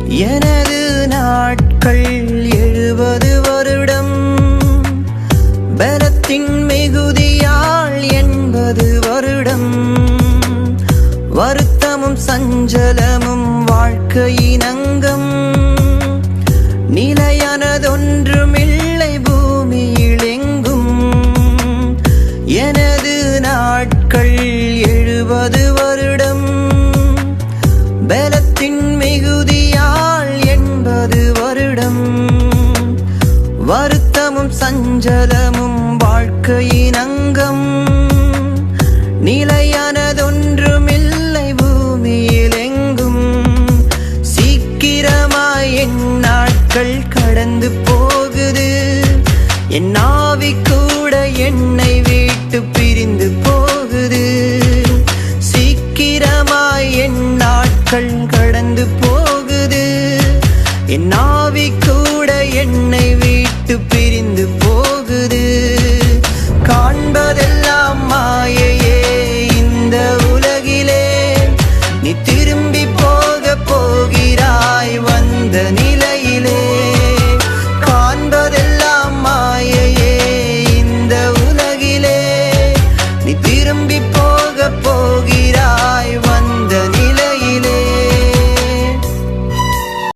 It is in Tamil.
எனது நாட்கள் 70 வருடம், பலத்தின் மிகுதியால் 80 வருடம். வருத்தமும் சஞ்சலமும் வாழ்க்கையின் அங்கம், நிலையானதொன்றுமில்லை பூமியில் எங்கும். எனது நாட்கள் 70 வருடம், பலத்தின் மிகுதியால் 80 வருடம். வருத்தமும் சஞ்சலமும் வாழ்க்கையின் அங்கம், நிலையானதொன்றுமில்லை பூமியில் எங்கும். சீக்கிரமாய் என் நாட்கள் கடந்து போகுது, என் ஆவி கூட என்னை விட்டு பிரிந்து போகுது. சீக்கிரமாய் என் நாட்கள் கடந்து போகுது, என் ஆவி கூட என்னை விட்டு